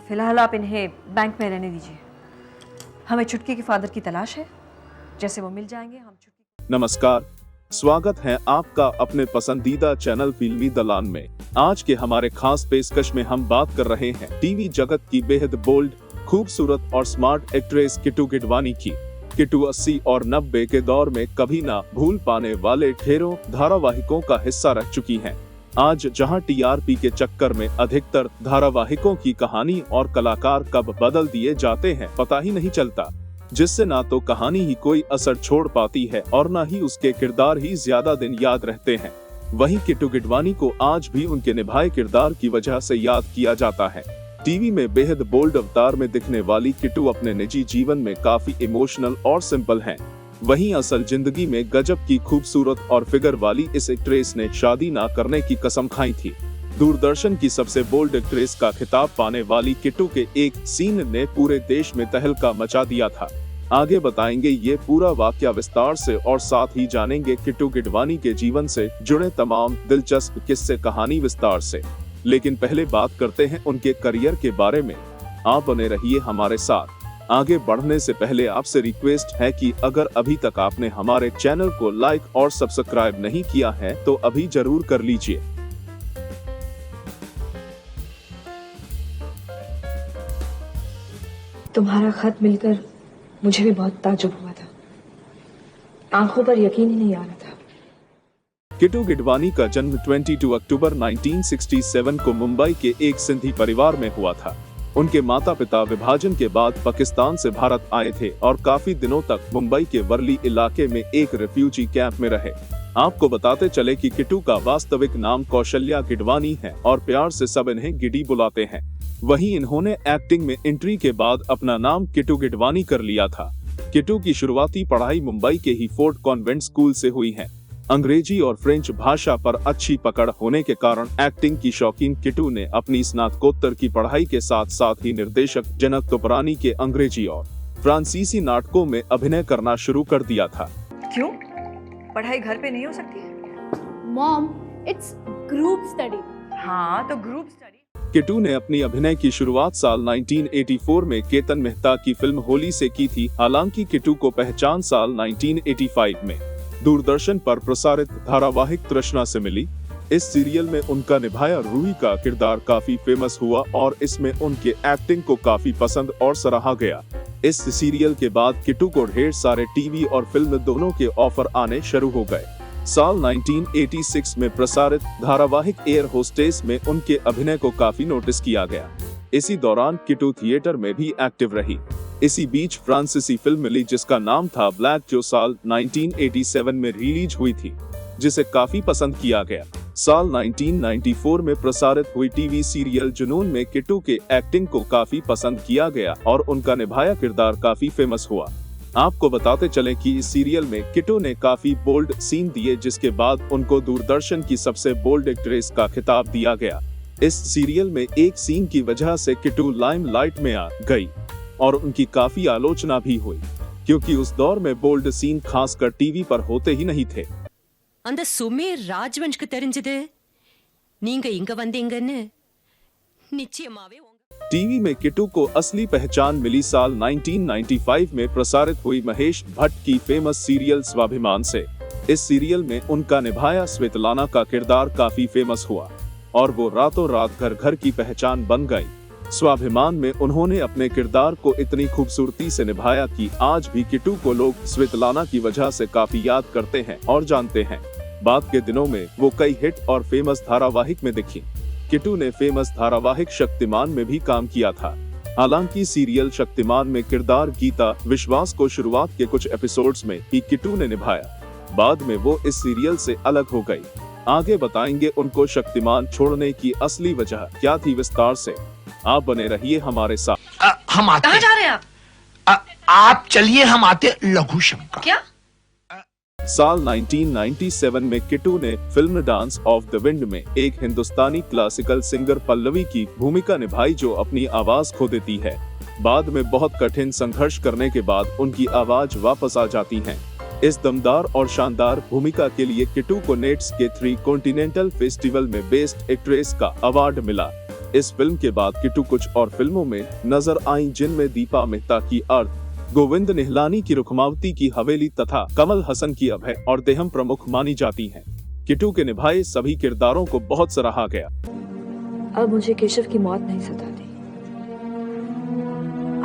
फिलहाल आप इन्हें बैंक में रहने दीजिए। हमें छुटकी के फादर की तलाश है। जैसे वो मिल जाएंगे हम छुटकी। नमस्कार, स्वागत है आपका अपने पसंदीदा चैनल फिल्मी दलान में। आज के हमारे खास पेशकश में हम बात कर रहे हैं टीवी जगत की बेहद बोल्ड, खूबसूरत और स्मार्ट एक्ट्रेस किट्टू गिडवानी की। किट्टू 80 और 90 के दौर में कभी ना भूल पाने वाले ढेरों धारावाहिकों का हिस्सा रह चुकी हैं। आज जहां टीआरपी के चक्कर में अधिकतर धारावाहिकों की कहानी और कलाकार कब बदल दिए जाते हैं पता ही नहीं चलता, जिससे ना तो कहानी ही कोई असर छोड़ पाती है और ना ही उसके किरदार ही ज्यादा दिन याद रहते हैं। वहीं किट्टू गिडवानी को आज भी उनके निभाए किरदार की वजह से याद किया जाता है। टीवी में बेहद बोल्ड अवतार में दिखने वाली किट्टू अपने निजी जीवन में काफी इमोशनल और सिंपल हैं। वहीं असल जिंदगी में गजब की खूबसूरत और फिगर वाली इस एक्ट्रेस ने शादी ना करने की कसम खाई थी। दूरदर्शन की सबसे बोल्ड एक्ट्रेस का खिताब पाने वाली किट्टू के एक सीन ने पूरे देश में तहलका मचा दिया था। आगे बताएंगे ये पूरा वाकया विस्तार से और साथ ही जानेंगे किट्टू गिडवानी के जीवन से जुड़े तमाम दिलचस्प किस्से कहानी विस्तार से। लेकिन पहले बात करते हैं उनके करियर के बारे में। आप बने रहिए हमारे साथ। आगे बढ़ने से पहले आपसे रिक्वेस्ट है कि अगर अभी तक आपने हमारे चैनल को लाइक और सब्सक्राइब नहीं किया है तो अभी जरूर कर लीजिए। तुम्हारा खत मिलकर मुझे भी बहुत ताज्जुब हुआ था। आंखों पर यकीन ही नहीं आ रहा था। किट्टू गिडवानी का जन्म 22 अक्टूबर 1967 को मुंबई के एक सिंधी परिवार में हुआ था। उनके माता पिता विभाजन के बाद पाकिस्तान से भारत आए थे और काफी दिनों तक मुंबई के वर्ली इलाके में एक रिफ्यूजी कैंप में रहे। आपको बताते चले कि किट्टू का वास्तविक नाम कौशल्या गिडवानी है और प्यार से सब इन्हें गिडी बुलाते हैं। वहीं इन्होंने एक्टिंग में एंट्री के बाद अपना नाम किट्टू गिडवानी कर लिया था। किट्टू की शुरुआती पढ़ाई मुंबई के ही फोर्ट कॉन्वेंट स्कूल से हुई है। अंग्रेजी और फ्रेंच भाषा पर अच्छी पकड़ होने के कारण एक्टिंग की शौकीन किट्टू ने अपनी स्नातकोत्तर की पढ़ाई के साथ साथ ही निर्देशक जनक तोपरानी के अंग्रेजी और फ्रांसीसी नाटकों में अभिनय करना शुरू कर दिया था। क्यों? पढ़ाई घर पे नहीं हो सकती? Mom, its group study. हाँ, तो ग्रुप स्टडी। किट्टू ने अपनी अभिनय की शुरुआत साल 1984 में केतन मेहता की फिल्म होली से की थी। हालांकि किट्टू को पहचान साल 1985 में दूरदर्शन पर प्रसारित धारावाहिक तृष्णा से मिली। इस सीरियल में उनका निभाया रूही का किरदार काफी फेमस हुआ और इसमें उनके एक्टिंग को काफी पसंद और सराहा गया। इस सीरियल के बाद किट्टू को ढेर सारे टीवी और फिल्म दोनों के ऑफर आने शुरू हो गए। साल 1986 में प्रसारित धारावाहिक एयर होस्टेस में उनके अभिनय को काफी नोटिस किया गया। इसी दौरान किट्टू थिएटर में भी एक्टिव रही। इसी बीच फ्रांसीसी फिल्म मिली जिसका नाम था ब्लैक, जो साल 1987 में रिलीज हुई थी, जिसे काफी पसंद किया गया। साल 1994 में प्रसारित हुई टीवी सीरियल जुनून में किट्टू के एक्टिंग को काफी पसंद किया गया और उनका निभाया किरदार काफी फेमस हुआ। आपको बताते चले कि इस सीरियल में किट्टू ने काफी बोल्ड सीन दिए, जिसके बाद उनको दूरदर्शन की सबसे बोल्ड एक्ट्रेस का खिताब दिया गया। इस सीरियल में एक सीन की वजह से किट्टू लाइमलाइट में आ गई और उनकी काफी आलोचना भी हुई, क्योंकि उस दौर में बोल्ड सीन खासकर टीवी पर होते ही नहीं थे। அந்த சுமேர் ராஜ்வன்ஷ்க்கு தெரிஞ்சது நீங்க இங்க வந்தீங்கன்னு நிச்சயமாவே टीवी में किट्टू को असली पहचान मिली साल 1995 में प्रसारित हुई महेश भट्ट की फेमस सीरियल स्वाभिमान से। इस सीरियल में उनका निभाया स्वेतलाना का किरदार काफी फेमस हुआ और वो रातों रात घर घर की पहचान बन गई। स्वाभिमान में उन्होंने अपने किरदार को इतनी खूबसूरती से निभाया कि आज भी किट्टू को लोग स्वेतलाना की वजह से काफी याद करते हैं और जानते हैं। बाद के दिनों में वो कई हिट और फेमस धारावाहिक में दिखी। किट्टू ने फेमस धारावाहिक शक्तिमान में भी काम किया था। हालांकि सीरियल शक्तिमान में किरदार गीता विश्वास को शुरुआत के कुछ एपिसोड्स में ही किट्टू ने निभाया। बाद में वो इस सीरियल से अलग हो गई। आगे बताएंगे उनको शक्तिमान छोड़ने की असली वजह क्या थी विस्तार से। आप बने रहिए हमारे साथ। हम आते। कहाँ जा रहे हैं आप? आप चलिए, हम आते लघु शंका। क्या? साल 1997 में किट्टू ने film dance of the wind में एक हिंदुस्तानी क्लासिकल सिंगर पल्लवी की भूमिका निभाई, जो अपनी आवाज खो देती है। बाद में बहुत कठिन संघर्ष करने के बाद उनकी आवाज वापस आ जाती है। इस दमदार और शानदार भूमिका के लिए किट्टू को नेट्स के 3 कॉन्टिनेंटल फेस्टिवल में बेस्ट एक्ट्रेस का अवार्ड मिला। इस फिल्म के बाद किट्टू कुछ और फिल्मों में नजर आई, जिनमें दीपा मेहता की अर्थ, गोविंद निहलानी की रुक्मावती की हवेली तथा कमल हसन की अभय और देहम प्रमुख मानी जाती हैं। किट्टू के निभाए सभी किरदारों को बहुत सराहा गया। अब मुझे केशव की मौत नहीं सताती।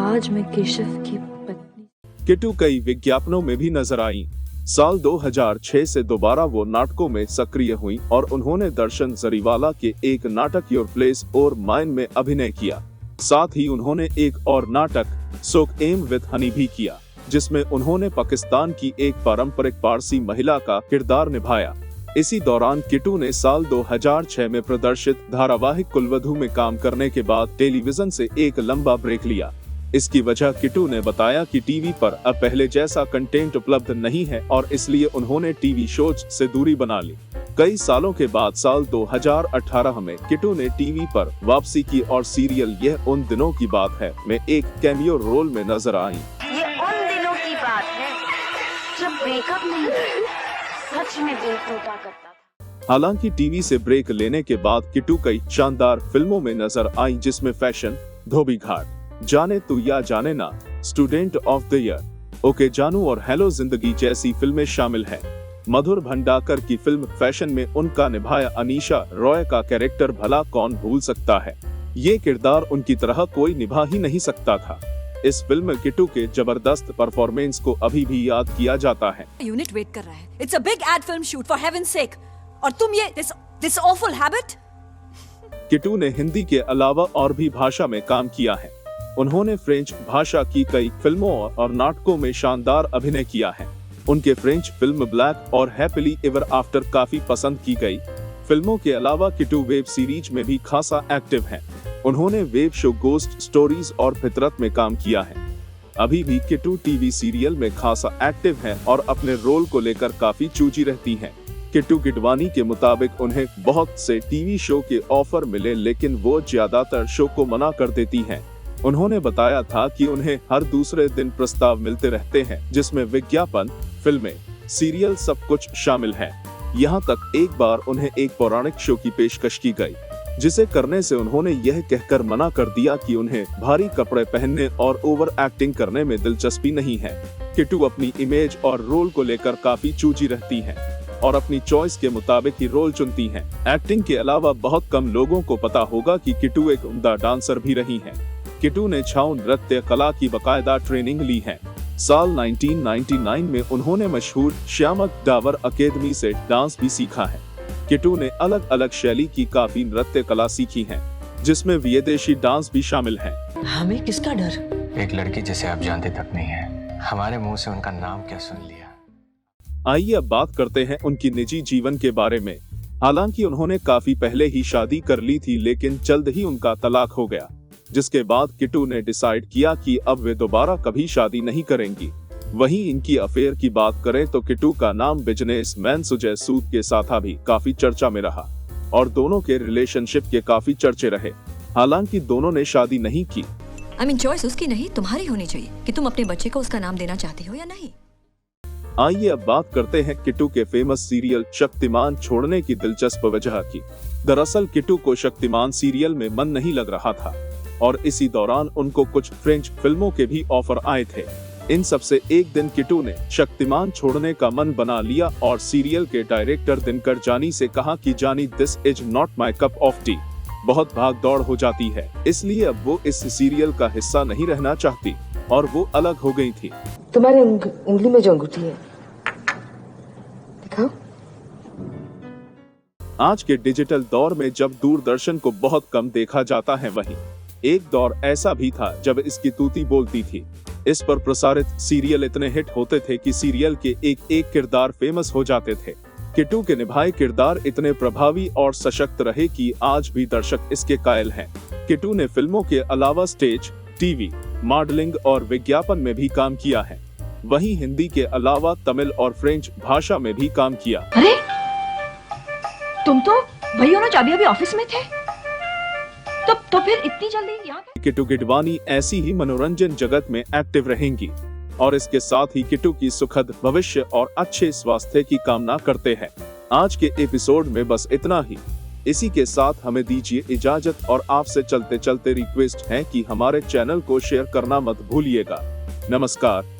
आज मैं केशव की पत्नी। किट्टू कई विज्ञापनों में भी नजर आई। साल 2006 से दोबारा वो नाटकों में सक्रिय हुई और उन्होंने दर्शन जरीवाला के एक नाटक योर प्लेस और माइन में अभिनय किया। साथ ही उन्होंने एक और नाटक सोक एम विद हनी भी किया, जिसमें उन्होंने पाकिस्तान की एक पारंपरिक पारसी महिला का किरदार निभाया। इसी दौरान किट्टू ने साल 2006 में प्रदर्शित धारावाहिक कुलवधू में काम करने के बाद टेलीविजन से एक लंबा ब्रेक लिया। इसकी वजह किट्टू ने बताया कि टीवी पर अब पहले जैसा कंटेंट उपलब्ध नहीं है और इसलिए उन्होंने टीवी शोज से दूरी बना ली। कई सालों के बाद साल 2018 में किट्टू ने टीवी पर वापसी की और सीरियल यह उन दिनों की बात है में एक कैमियो रोल में नजर आई। ये उन दिनों की बात है जब ब्रेकअप नहीं सच में दिल टूटा करता था। हालांकि टीवी से ब्रेक लेने के बाद किट्टू कई शानदार फिल्मों में नजर आई, जिसमें फैशन, धोबी घाट, जाने तू या जाने ना, student of the year, okay जानू और हेलो जिंदगी जैसी फिल्में शामिल हैं। मधुर भंडाकर की फिल्म फैशन में उनका निभाया अनीशा रॉय का कैरेक्टर भला कौन भूल सकता है। ये किरदार उनकी तरह कोई निभा ही नहीं सकता था। इस फिल्म में किट्टू के जबरदस्त परफॉर्मेंस को अभी भी याद किया जाता है। यूनिट वेट कर रहा है। It's a big ad film shoot for heaven's sake. और तुम ये दिस ऑफुल हैबिट। किट्टू ने हिंदी के अलावा और भी भाषा में काम किया है। उन्होंने फ्रेंच भाषा की कई फिल्मों और नाटकों में शानदार अभिनय किया है। उनके फ्रेंच फिल्म ब्लैक और हैप्पीली एवर आफ्टर काफी पसंद की गई। फिल्मों के अलावा किट्टू वेब सीरीज में भी खासा एक्टिव हैं। उन्होंने वेब शो गोस्ट स्टोरीज और फितरत में काम किया है। अभी भी किट्टू टीवी सीरियल में खासा एक्टिव हैं और अपने रोल को लेकर काफी चूजी रहती हैं। किट्टू गिडवानी के मुताबिक उन्हें बहुत से टीवी शो के ऑफर मिले, लेकिन वो ज्यादातर शो को मना कर देती हैं। उन्होंने बताया था कि उन्हें हर दूसरे दिन प्रस्ताव मिलते रहते हैं, जिसमें विज्ञापन, फिल्में, सीरियल सब कुछ शामिल है। यहाँ तक एक बार उन्हें एक पौराणिक शो की पेशकश की गई, जिसे करने से उन्होंने यह कहकर मना कर दिया कि उन्हें भारी कपड़े पहनने और ओवर एक्टिंग करने में दिलचस्पी नहीं है। किट्टू अपनी इमेज और रोल को लेकर काफी चूजी रहती हैं और अपनी चॉइस के मुताबिक ही रोल चुनती हैं। एक्टिंग के अलावा बहुत कम लोगों को पता होगा कि किट्टू एक उम्दा डांसर भी रही हैं। किट्टू ने छाऊ नृत्य कला की बकायदा ट्रेनिंग ली है। साल 1999 में उन्होंने मशहूर श्यामक डावर अकेडमी से डांस भी सीखा है। किट्टू ने अलग अलग शैली की काफी नृत्य कला सीखी है, जिसमें विदेशी डांस भी शामिल है। हमें किसका डर? एक लड़की जिसे आप जानते तक नहीं है, हमारे मुंह से उनका नाम क्या सुन लिया। आइए अब बात करते हैं उनकी निजी जीवन के बारे में। हालांकि उन्होंने काफी पहले ही शादी कर ली थी, लेकिन जल्द ही उनका तलाक हो गया, जिसके बाद किट्टू ने डिसाइड किया कि अब वे दोबारा कभी शादी नहीं करेंगी। वहीं इनकी अफेयर की बात करें तो किट्टू का नाम बिजनेसमैन सुजय सूद के साथ भी काफी चर्चा में रहा और दोनों के रिलेशनशिप के काफी चर्चे रहे। हालांकि दोनों ने शादी नहीं की। चॉइस उसकी नहीं तुम्हारी होनी चाहिए कि तुम अपने बच्चे को उसका नाम देना चाहती हो या नहीं। आइए अब बात करते हैं किट्टू के फेमस सीरियल शक्तिमान छोड़ने की दिलचस्प वजह की। दरअसल किट्टू को शक्तिमान सीरियल में मन नहीं लग रहा था और इसी दौरान उनको कुछ फ्रेंच फिल्मों के भी ऑफर आए थे। इन सब से एक दिन किट्टू ने शक्तिमान छोड़ने का मन बना लिया और सीरियल के डायरेक्टर दिनकर जानी से कहा कि जानी, this is not my cup of T. बहुत भाग दौड़ हो जाती है, इसलिए अब वो इस सीरियल का हिस्सा नहीं रहना चाहती और वो अलग हो गई थी। तुम्हारे उंगली में जो अंगूठी है, दिखाओ। आज के डिजिटल दौर में जब दूरदर्शन को बहुत कम देखा जाता है, वहीं एक दौर ऐसा भी था जब इसकी तूती बोलती थी। इस पर प्रसारित सीरियल इतने हिट होते थे कि सीरियल के एक एक किरदार फेमस हो जाते थे। किट्टू के निभाए किरदार इतने प्रभावी और सशक्त रहे कि आज भी दर्शक इसके कायल हैं। किट्टू ने फिल्मों के अलावा स्टेज, टीवी, मॉडलिंग और विज्ञापन में भी काम किया है। वहीं हिंदी के अलावा तमिल और फ्रेंच भाषा में भी काम किया। अरे तुम तो भैया ना चाबी अभी ऑफिस में थे, तो फिर इतनी जल्दी यहाँ पे? किट्टू गिडवानी ऐसी ही मनोरंजन जगत में एक्टिव रहेंगी और इसके साथ ही किट्टू की सुखद भविष्य और अच्छे स्वास्थ्य की कामना करते हैं। आज के एपिसोड में बस इतना ही। इसी के साथ हमें दीजिए इजाजत और आपसे चलते चलते रिक्वेस्ट है कि हमारे चैनल को शेयर करना मत भूलिएगा। नमस्कार।